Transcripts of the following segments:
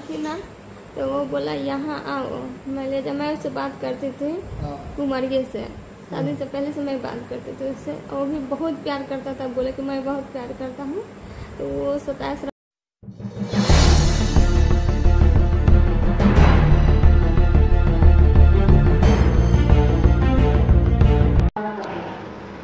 थी ना, तो वो बोला यहाँ आओ, मैं ले जा। मैं उससे बात करती थी कुमारिये से, शादी से पहले से मैं बात करती थी उससे। वो भी बहुत प्यार करता था, बोले कि मैं बहुत प्यार करता हूँ। तो वो 27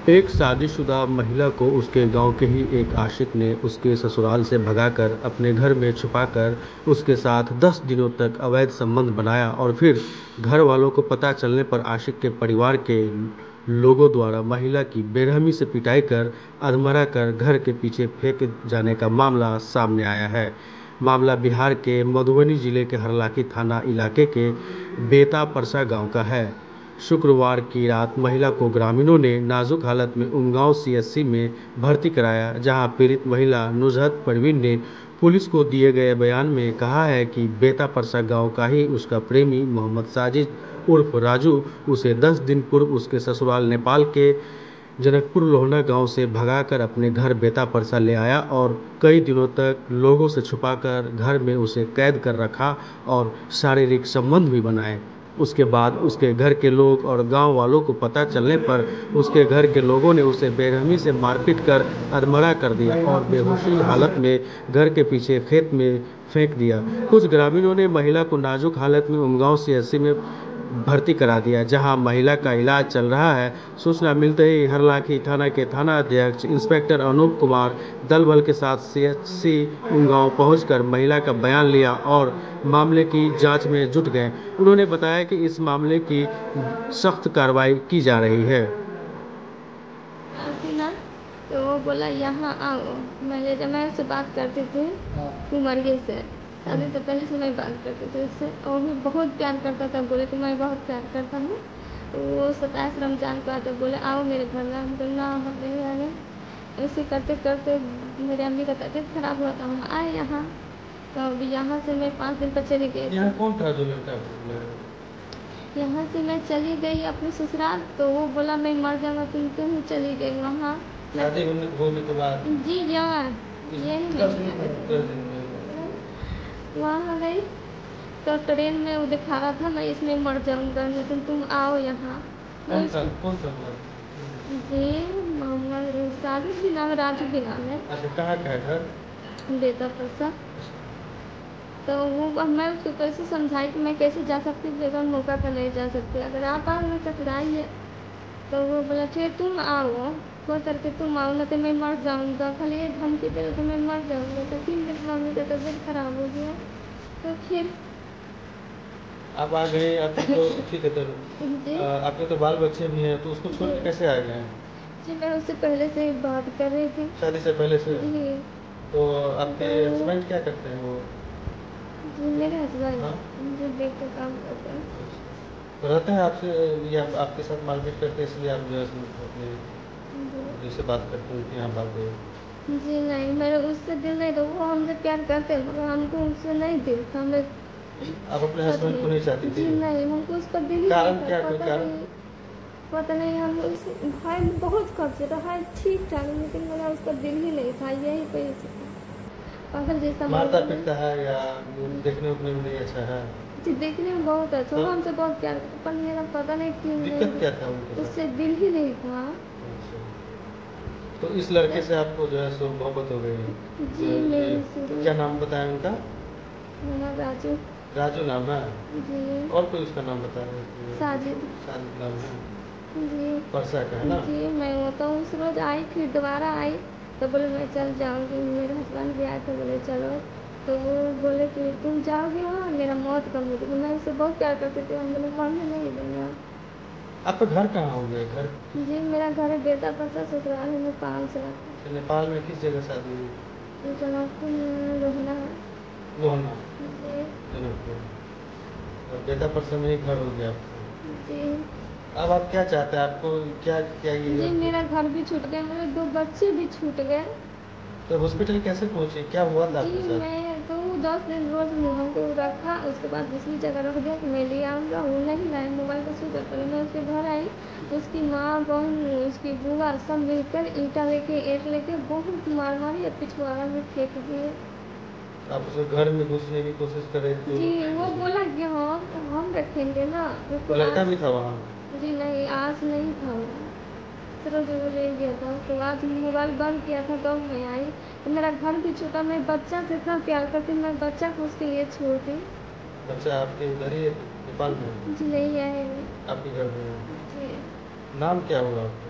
एक शादीशुदा महिला को उसके गांव के ही एक आशिक ने उसके ससुराल से भगाकर अपने घर में छुपाकर उसके साथ 10 दिनों तक अवैध संबंध बनाया और फिर घर वालों को पता चलने पर आशिक के परिवार के लोगों द्वारा महिला की बेरहमी से पिटाई कर अधमरा कर घर के पीछे फेंक जाने का मामला सामने आया है। मामला बिहार के मधुबनी जिले के हरलाखी थाना इलाके के बेता परसा गांव का है। शुक्रवार की रात महिला को ग्रामीणों ने नाजुक हालत में उमगांव सीएचसी में भर्ती कराया, जहां पीड़ित महिला नुजहत परवीन ने पुलिस को दिए गए बयान में कहा है कि बेता परसा गांव का ही उसका प्रेमी मोहम्मद साजिद उर्फ राजू उसे 10 दिन पूर्व उसके ससुराल नेपाल के जनकपुर लोहना गांव से भगाकर अपने घर बेता परसा ले आया और कई दिनों तक लोगों से छुपाकर घर में उसे कैद कर रखा और शारीरिक संबंध भी बनाए। उसके बाद उसके घर के लोग और गांव वालों को पता चलने पर उसके घर के लोगों ने उसे बेरहमी से मारपीट कर अधमरा कर दिया और बेहोशी हालत में घर के पीछे खेत में फेंक दिया। कुछ ग्रामीणों ने महिला को नाजुक हालत में उमगांव सीएचसी में भर्ती करा दिया, जहां महिला का इलाज चल रहा है। सूचना मिलते ही हरलाखी थाना के थाना अध्यक्ष इंस्पेक्टर अनूप कुमार दल बल के साथ सीएचसी उमगांव पहुंचकर महिला का बयान लिया और मामले की जांच में जुट गए। उन्होंने बताया कि इस मामले की सख्त कार्रवाई की जा रही है। थी ना, तो वो बोला यहाँ आओ, मैं ले जा। मैं उससे बात करती थी कुमारिये से, शादी से पहले से मैं बात करती थी उससे। वो भी बहुत प्यार करता था, बोले कि मैं बहुत प्यार करता हूँ। तो वो 27 रमजान को आते बोले आओ मेरे घर में। हम बोले ना हम नहीं आए। ऐसे करते करते मेरी अम्मी का तबीयत खराब हुआ था, हम आए यहाँ। तो अभी यहाँ से मैं 5 दिन पर चली गई। यहाँ कौन था जो लड़का? यहाँ से मैं चली गई अपने ससुराल, तो वो बोला मैं मर जाऊँगा, तुम क्यों चली गई वहाँ। शादी होने के बाद जी यहाँ यही वहाँ गई तो ट्रेन में वो दिखा रहा था मैं इसमें मर जाऊँगा, लेकिन तुम आओ यहाँ। कौन सा जी मोहम्मद साजिद भी नाम, राजू भी नाम है। अच्छा, कहाँ का है घर? बेटा परसा। तो वो मैं उसको कैसे समझाई कि मैं कैसे जा सकती हूँ, बगैर मौका पर नहीं जा सकती, अगर आप आओ मैं टकराइए। तो वो बोला ठीक तुम आओ, हो करके तुम आओ, ना तो मैं मर जाऊँगा। खाली एक धमकी दे तो मैं मर जाऊँगा। तो 3 दिन मम्मी का तबीयत खराब हो गया, तो फिर आप आ गए। आपके तो ठीक है, तो जी आपके तो बाल बच्चे भी हैं, तो उसको छोड़ के कैसे आ गए? जी मैं उससे पहले से ही बात कर रही थी। शादी से पहले से? जी तो आपके हस्बैंड क्या करते हैं वो? जी मेरे हस्बैंड हाँ? जो देख के काम करते हैं। तो रहते हैं आपसे या आपके साथ मारपीट करते हैं, इसलिए आप जो है अपने जिससे बात करते हैं कि यहाँ भाग गए? जी नहीं, मेरा उससे दिल नहीं था, वो हमसे प्यार करते हैं मगर हमको उससे नहीं दिल था। हमें आप अपने हस्बैंड को नहीं चाहती थी? जी नहीं, हमको उसका दिल ही कारण नहीं क्या, था। कोई कारण? पता नहीं हम उस है बहुत खर्चे था, है ठीक ठाक, लेकिन मेरा उसका दिल ही नहीं था। यही कोई पागल जैसा मारता पीटता है या देखने उखने में नहीं अच्छा है? जी देखने में बहुत अच्छा, वो हमसे बहुत प्यार करता, पर मेरा पता नहीं क्यों दिक्कत क्या था उनके साथ? उससे दिल ही नहीं था। अच्छा। तो इस लड़के से आपको जो है सो मोहब्बत हो गई है? जी मेरे क्या नाम बताया उनका? मेरा राजू। राजू नाम है? जी और कोई उसका नाम बता रहे हैं? साजिद। साजिद नाम है? जी परसा का है ना? जी मैं वो तो उस रोज आई, फिर दोबारा आई तो बोले मैं चल जाऊँगी। मेरे हस्बैंड भी आए थे, बोले चलो। तो वो बोले कि तुम जाओगी वहाँ, मेरा मौत कम हो गई। मैं उससे बहुत प्यार करती थी, हम बोले मरने नहीं दूँगा। आपका घर कहाँ हो गया? घर जी मेरा घर है बेटा परसा, ससुराल है नेपाल से। नेपाल में किस जगह शादी हुई? जनकपुर में लोहना। लोहना जी जनकपुर। और बेटा परसा में ही घर हो गया आपका? जी अब आप क्या चाहते हैं? आपको क्या क्या जी ये मेरा घर भी छूट गया, मेरे 2 बच्चे भी छूट गए। तो हॉस्पिटल कैसे पहुँचे? क्या हुआ था आपके जी साथ? मैं तो 10 दिन रोज हमको रखा, उसके बाद दूसरी जगह रख दिया कि मैं ले आऊँगा। वो नहीं लाए, मोबाइल का स्विच ऑफ कर। मैं उसके घर आई, उसकी माँ बहन उसकी बुआ सब मिलकर ईंटा लेके ईंट लेके बहुत मार मारी और पिछवाड़ा में फेंक दिए। आप उसे घर में घुसने की कोशिश कर रहे थे? जी वो बोला कि हम रखेंगे ना। तो लड़का भी था वहाँ? जी नहीं, आज नहीं था वो, सिर्फ वो ले गया था। उसके बाद मोबाइल बंद किया था तो मैं आई। तो मेरा घर भी छोटा, मैं बच्चा से इतना प्यार करती, मैं बच्चा को उसके लिए छोड़ती। बच्चा आपके उधर ही नेपाल में? जी नहीं आए आपके घर में? जी। नाम क्या हुआ आपका?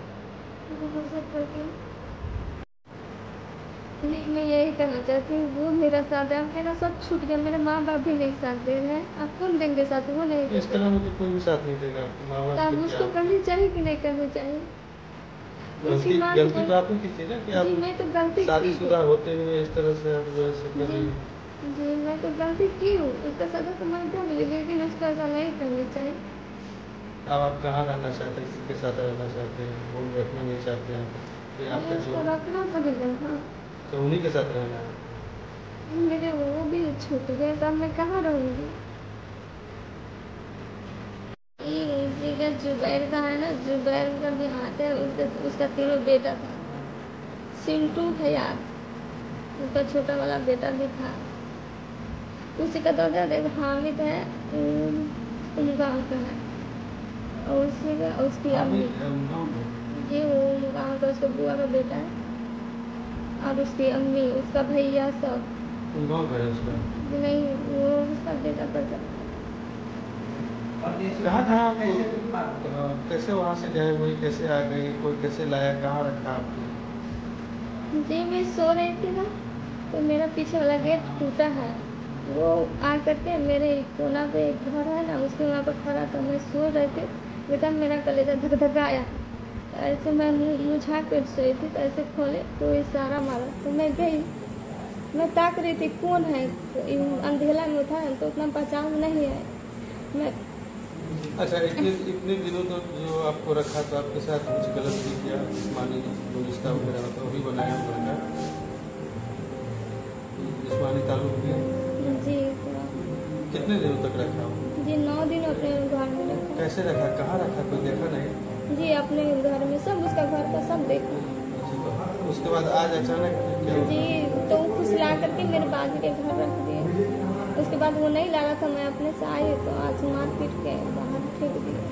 नहीं, मैं यही कहना चाहती हूँ, वो मेरा साथ है, मेरा सब छूट गया, मेरे माँ बाप भी नहीं साथ दे रहे हैं। आप कौन देंगे साथ? वो नहीं इस तरह में तो कोई भी साथ नहीं देगा। माँ तो बाप अब के उसको क्या? करनी चाहिए कि नहीं करनी चाहिए? उसकी माँ गलती तो आपकी थी ना कि आप जी मैं तो गलती शादीशुदा होते हुए इस तरह से आप वैसे कर रही हैं। जी मैं तो गलती की हूँ, उसका सजा तो मुझे मिलेगी, लेकिन उसको ऐसा नहीं करनी चाहिए। अब आप कहाँ रहना चाहते हैं? किसके साथ रहना चाहते हैं? वो रखना नहीं चाहते हैं? फिर आपका उसको जो रखना पड़ेगा। हाँ, तो उन्हीं के साथ रहना है। मेरे वो भी छूट गए, तब मैं कहाँ रहूँगी? उसी का जुबैर का है ना, जुबैर का भी हाथ है, उसका तीनों बेटा था। सिंटू है याद, उसका छोटा वाला बेटा भी था। उसी का दादा एक हामिद है, गाँव का है। और उसी का उसकी अम्मी जी, वो गाँव का उसका बुआ का बेटा है। और उसकी अम्मी, उसका भैया, सब गाँव का है उसका? नहीं, वो उसका बेटा पड़ता। कहाँ कैसे वहाँ से गए? वही कैसे आ गई? कोई कैसे लाया? कहाँ रखा आपने? जी मैं सो रही थी ना, तो मेरा पीछे वाला गेट टूटा है। वो आ करके मेरे कोना पे एक घर है ना, उसके वहाँ पर खड़ा था। मैं सो रही थी, एकदम मेरा कलेजा धक धक आया। ऐसे मैं मुँह झाँक कर सोई थी, तो ऐसे खोले तो इशारा मारा, तो मैं गई। मैं ताक रही थी कौन है, अंधेला में था तो उतना पहचान नहीं है मैं। अच्छा, इतने दिनों तक जो आपको रखा तो आपके साथ कुछ गलत भी किया? जिस्मानी जो रिश्ता वगैरह होता है वही बनाया हुआ था? जिस्मानी ताल्लुक भी? जी कितने दिनों तक रखा? जी 9 दिन अपने घर में रखा। कैसे रखा? कहाँ रखा? कोई देखा नहीं? जी अपने घर में, सब उसका घर का सब देखा। तो उसके बाद आज अचानक क्या हुआ? जी तो फुसला करके मेरे बाजू के घर रख दिए। उसके बाद वो नहीं लगा था, मैं अपने से आई तो आज मार पीट के बाहर फेंक दिया।